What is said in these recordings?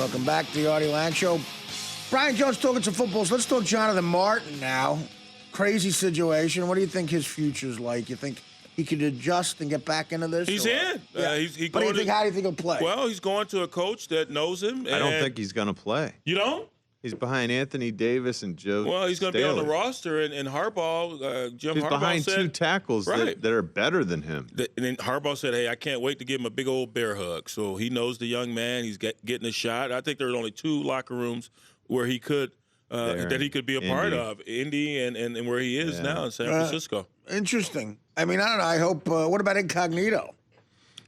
Welcome back to the Artie Lange Show. Brian Jones talking some footballs. Let's talk Jonathan Martin now. Crazy situation. What do you think his future's like? You think he could adjust and get back into this? He's in. Yeah. How do you think he'll play? Well, he's going to a coach that knows him. I don't think he's going to play. You don't? He's behind Anthony Davis and Joe. Well, he's going to be on the roster, and Harbaugh, Jim he's Harbaugh behind said, two tackles that are better than him. And then Harbaugh said, "Hey, I can't wait to give him a big old bear hug." So he knows the young man. He's getting a shot. I think there's only 2 locker rooms where he could that he could be a part of, Indy and where he is now in San Francisco. Interesting. I mean, I don't know. I hope. What about Incognito?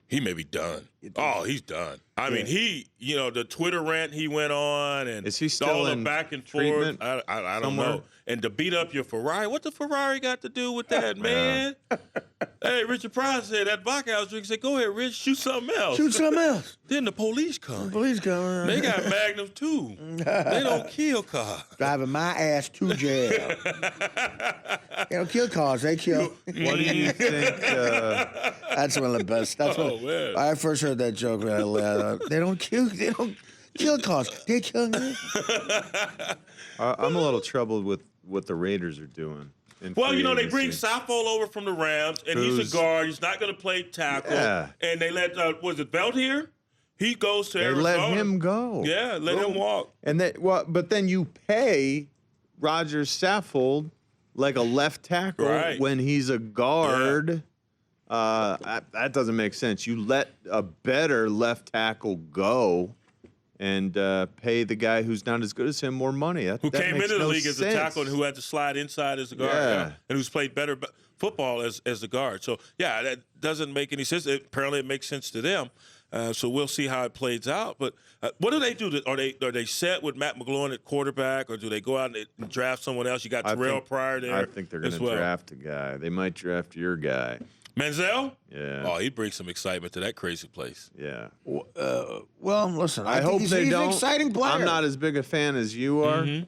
He may be done. Oh, he's done. I mean, the Twitter rant he went on, and is he still all the in back and treatment forth. I don't know. And to beat up your Ferrari, what the Ferrari got to do with that, man? Hey, Richard Pryor said that vodka I was drinking. Said, "Go ahead, Rich, shoot something else." Shoot something else. Then the police come. They got Magnum too. They don't kill cars. Driving my ass to jail. They don't kill cars. They kill. What do you think? That's one of the best. That's man. I first heard that joke. They don't kill. They don't kill cars. They kill me. I'm a little troubled with what the Raiders are doing. Well, they bring Saffold over from the Rams, and he's a guard. He's not going to play tackle. Yeah. And they let, was it Belt here? He goes to Arizona. They let him go. Yeah, let him walk. And but then you pay Roger Saffold like a left tackle when he's a guard. Yeah. That doesn't make sense. You let a better left tackle go and pay the guy who's not as good as him more money. Who came into the league as a tackle and who had to slide inside as a guard, and who's played better football as a guard. So, that doesn't make any sense. Apparently, it makes sense to them. So we'll see how it plays out. But what do they do? Are they set with Matt McGloin at quarterback, or do they go out and draft someone else? You got Terrell Pryor there. I think they're going to draft a guy. They might draft your guy. Manziel? Yeah. Oh, he'd bring some excitement to that crazy place. Yeah. Well, listen, I hope he's they don't. An exciting player. I'm not as big a fan as you are. Mm-hmm.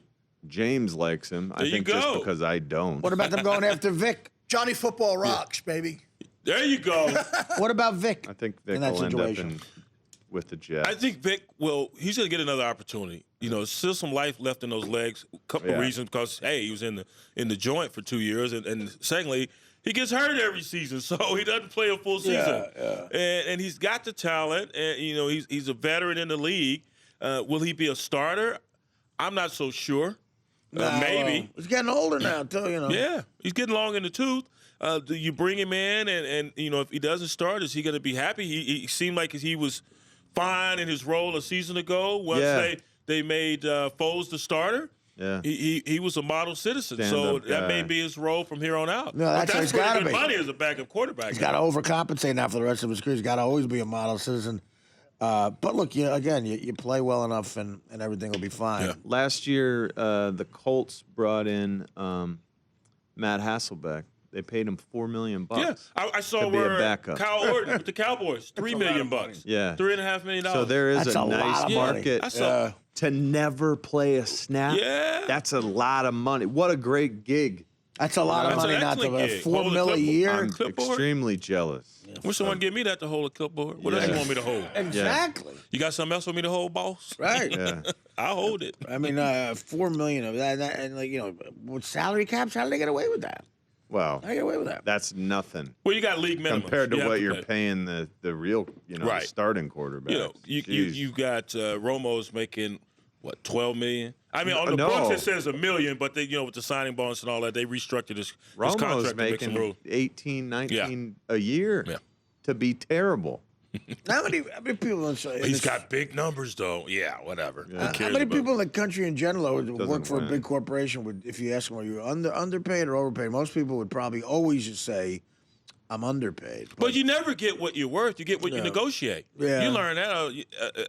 James likes him. I think just because I don't. What about them going after Vic? Johnny Football rocks, baby. There you go. What about Vic? I think Vic will end up with the Jets. I think Vic he's going to get another opportunity. Still some life left in those legs. A couple of reasons, because, he was in the joint for 2 years. And secondly, he gets hurt every season, so he doesn't play a full season. And he's got the talent, and, he's a veteran in the league. Will he be a starter? I'm not so sure. Maybe. He's getting older now, too, Yeah, he's getting long in the tooth. Do you bring him in, and if he doesn't start, is he going to be happy? He seemed like he was fine in his role a season ago. Once they made Foles the starter, he was a model citizen. So that may be his role from here on out. No, that's pretty good money as a backup quarterback. He's got to overcompensate now for the rest of his career. He's got to always be a model citizen. But look, you play well enough, and everything will be fine. Yeah. Last year, the Colts brought in Matt Hasselbeck. They paid him $4 million. Yeah, I saw where Kyle Orton with the Cowboys, $3 million. Yeah, $3.5 million. So there is a nice market to never play a snap. Yeah, that's a lot of money. What a great gig. That's a lot of money, not to $4 million a year. I'm extremely jealous. Wish someone give me that to hold a clipboard. What else you want me to hold? Exactly. You got something else for me to hold, boss? Right. Yeah. I'll hold it. I mean, $4 million of that, and with salary caps, how do they get away with that? Well, how do they get away with that? That's nothing. Well, you got league minimum compared to what you're paying the real, starting quarterback. You got Romo's making what, $12 million? I mean, on the books it says $1 million, but they, with the signing bonus and all that, they restructured his contract. Making 18, 19 a year to be terrible. How many people? He's got big numbers, though. Yeah, whatever. Yeah. How many people in the country in general would work for a big corporation? If you ask them, are you underpaid or overpaid? Most people would probably always just say, "I'm underpaid." But you never get what you're worth. You get what you negotiate. Yeah. You learn that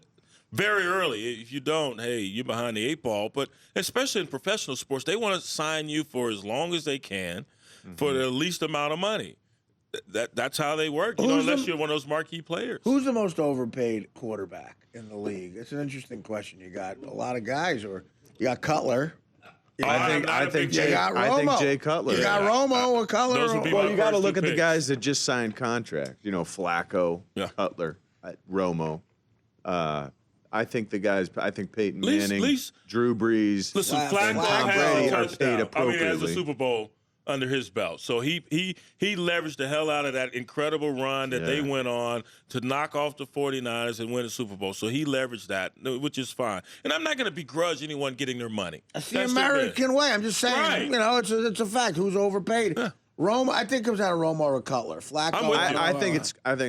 very early. If you don't, hey, you're behind the 8 ball. But especially in professional sports, they want to sign you for as long as they can for the least amount of money. That's how they work, unless you're one of those marquee players. Who's the most overpaid quarterback in the league? It's an interesting question. You got a lot of guys, or you got Cutler. I think Jay Cutler. You got Romo or Cutler. Well, you got to look at the guys that just signed contract. Flacco, Cutler, Romo. I think Peyton Manning, Drew Brees, listen, and Flacco Tom has Brady a are touchdown. paid appropriately. He has a Super Bowl under his belt. So he leveraged the hell out of that incredible run that they went on to knock off the 49ers and win a Super Bowl. So he leveraged that, which is fine. And I'm not going to begrudge anyone getting their money. That's the American way. I'm just saying, right. It's a fact. Who's overpaid? Yeah. Rome, I think it was out of Romo or Cutler. Flacco. I think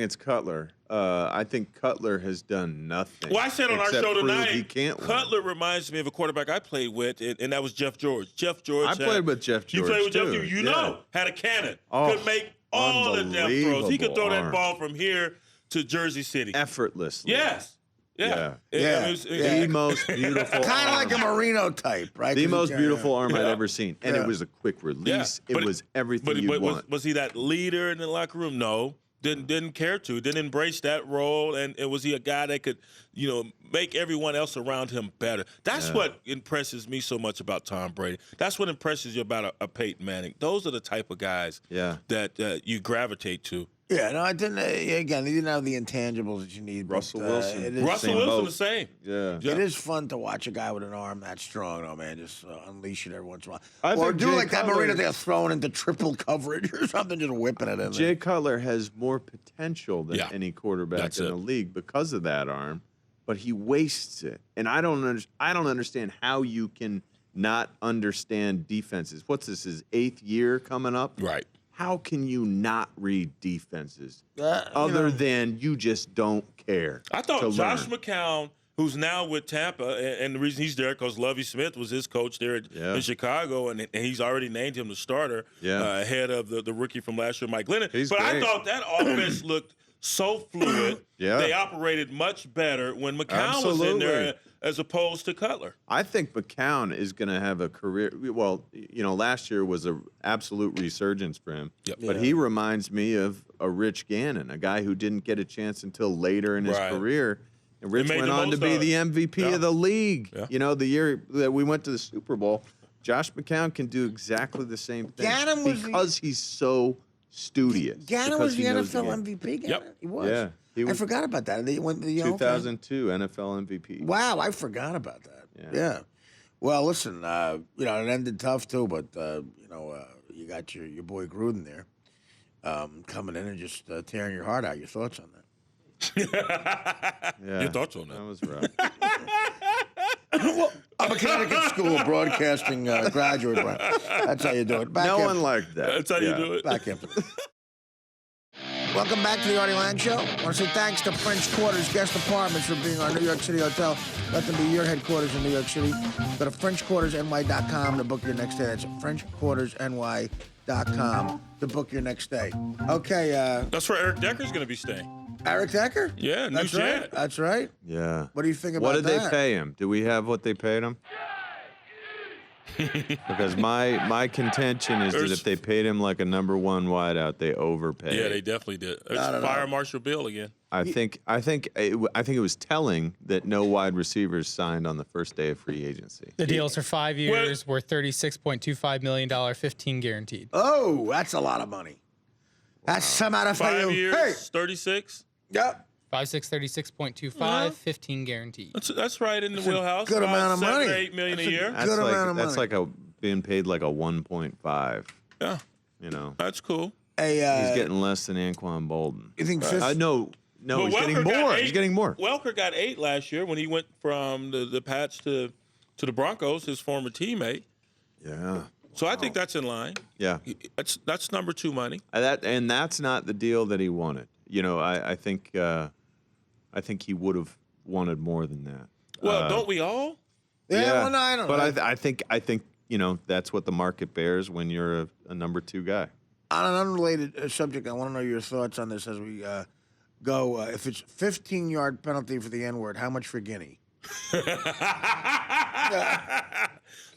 it's Cutler. I think Cutler has done nothing. Well, I said on our show tonight, he can't Cutler reminds me of a quarterback I played with, and that was Jeff George. Jeff George. I played with Jeff George. You played with too. Jeff George. You know, had a cannon. Oh, could make all the damn throws. He could throw that ball from here to Jersey City effortlessly. Yes. Yeah. The most beautiful kind of like a Marino type, right? The most beautiful arm I'd ever seen. And it was a quick release. Yeah. It was everything you want. Was he that leader in the locker room? No. Didn't care to. Didn't embrace that role. And was he a guy that could, make everyone else around him better? That's what impresses me so much about Tom Brady. That's what impresses you about a Peyton Manning. Those are the type of guys that you gravitate to. Yeah, no, I didn't. Again, he didn't have the intangibles that you need. Russell Wilson. The same. Yeah. It is fun to watch a guy with an arm that strong, though, man. Just unleash it every once in a I while. Or think do Jay like that Cutler, Marino thing, throwing into triple coverage or something, just whipping it in Jay there. Cutler has more potential than any quarterback in the league because of that arm, but he wastes it. And I don't understand how you can not understand defenses. What's this, his 8th year coming up? Right. How can you not read defenses other than you just don't care? I thought Josh McCown, who's now with Tampa, and the reason he's there because Lovie Smith was his coach there in Chicago, and he's already named him the starter ahead of the rookie from last year, Mike Glennon. He's great. I thought that offense looked so fluid. They operated much better when McCown was in there as opposed to Cutler. I think McCown is going to have a career. Well, last year was an absolute resurgence for him. Yep. But he reminds me of a Rich Gannon, a guy who didn't get a chance until later in his career. And Rich went on to be the MVP of the league. Yeah. The year that we went to the Super Bowl, Josh McCown can do exactly the same thing because he's so studious. Gannon was the NFL MVP. Yep. He was. Yeah. I forgot about that. They went 2002 NFL MVP. Wow, I forgot about that. Yeah. Well, listen, it ended tough too, but you got your boy Gruden there coming in and just tearing your heart out. Your thoughts on that? Your thoughts on that? That was rough. Well, I'm a Connecticut School broadcasting graduate. Right? That's how you do it. No one liked that. That's how you do it. Back after. Welcome back to the Artie Lange Show. I want to say thanks to French Quarters Guest Apartments for being our New York City hotel. Let them be your headquarters in New York City. Go to FrenchQuartersNY.com to book your next day. That's FrenchQuartersNY.com to book your next day. Okay. That's where Eric Decker's going to be staying. Eric Decker? Yeah, new That's jet. right. That's right. Yeah. What do you think about that? What did that? they pay him? Do we have what they paid him? Because my contention is that if they paid him like a number one wideout, they overpaid. Yeah, they definitely did. It's Fire Marshal Bill again. I think it was telling that no wide receivers signed on the first day of free agency. The deals are 5 years, worth $36.25 million, 15 guaranteed. Oh, that's a lot of money. That's some out of 5 years, Hey. 36. Yep. 5, 6, 36.25, 15 guaranteed. That's right in the wheelhouse. Good amount of money. 7 or 8 million a year. That's Good like, amount of that's money. like being paid like a 1.5. Yeah, That's cool. He's he's getting less than Anquan Bolden. You think No, But he's getting Welker got more. 8. He's getting more. Welker got 8 last year when he went from the Pats to the Broncos, his former teammate. Yeah. So I think that's in line. Yeah. That's number 2 money. And that's not the deal that he wanted. I think he would have wanted more than that. Well, don't we all? Yeah, well, no, I don't know. But I think that's what the market bears when you're a number 2 guy. On an unrelated subject, I want to know your thoughts on this as we go. If it's 15-yard penalty for the N-word, how much for Guinea?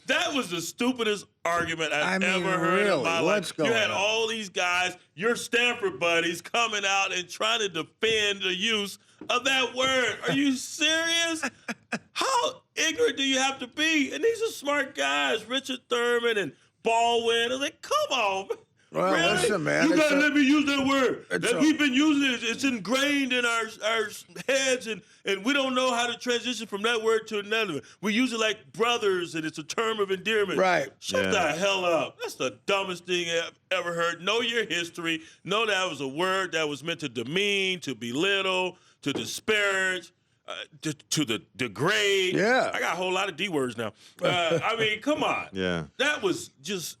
That was the stupidest argument I've ever heard really, in my what's life. You had going on? all these guys, your Stanford buddies, coming out and trying to defend the use of that word. Are you serious? How ignorant do you have to be? And these are smart guys, Richard Thurman and Baldwin. I was like, come on. Well, really? listen, man. You gotta let me use that word. We've been using it. It's ingrained in our heads, and we don't know how to transition from that word to another. We use it like brothers, and it's a term of endearment. Right. Shut the hell up. That's the dumbest thing I've ever heard. Know your history. Know that was a word that was meant to demean, to belittle, to disparage. To the degrade. Yeah. I got a whole lot of D words now. I mean, come on. Yeah. That was just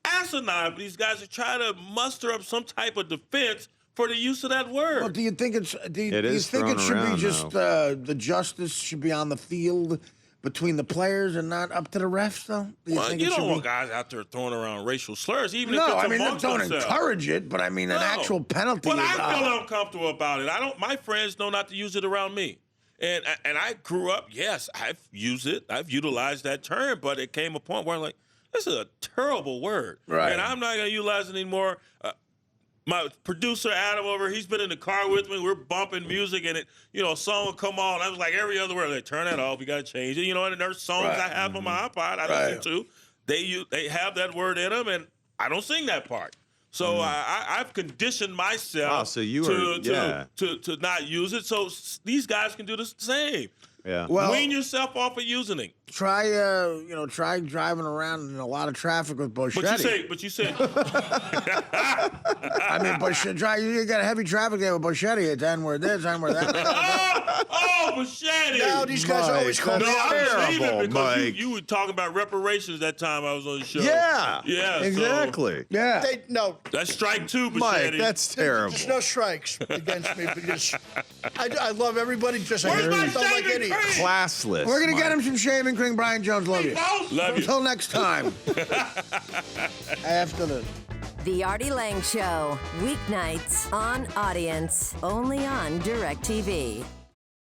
asinine for these guys to try to muster up some type of defense for the use of that word. Well, do you think it's? Do you think thrown it should be around just the justice should be on the field between the players and not up to the refs, though? Do Well, think you it don't should want be? guys out there throwing around racial slurs, even if No, it's I mean amongst don't themselves. encourage it, but I mean an No. actual penalty. But is, I feel uncomfortable about it. My friends know not to use it around me. And I grew up, yes, I've used it. I've utilized that term, but it came a point where I'm like, this is a terrible word. Right. And I'm not going to utilize it anymore. My producer, Adam, he's been in the car with me. We're bumping music, and a song will come on. I was like, every other word, like, turn that off. We got to change it. And there's songs I have on my iPod I listen to. They have that word in them, and I don't sing that part. So I've conditioned myself to not use it. So these guys can do the same. Yeah. Well, Wean yourself off of using it. try driving around in a lot of traffic with Boschetti. But you say. I mean, you got a heavy traffic there with Boschetti. It's N-word this, N-word that. Machete. Now these guys always call me out. Terrible, because Mike. you were talking about reparations that time I was on the show. Yeah. Yeah. Exactly. Yeah. That's strike two, Mike, Machete. that's terrible. There's no strikes against me because I love everybody just Where's I my don't like shaving idiots. cream? Classless. We're gonna get Mike. him some shaving cream. Brian Jones, love you. Love you. Until next time. After the. The Artie Lange Show, weeknights on Audience, only on DirecTV.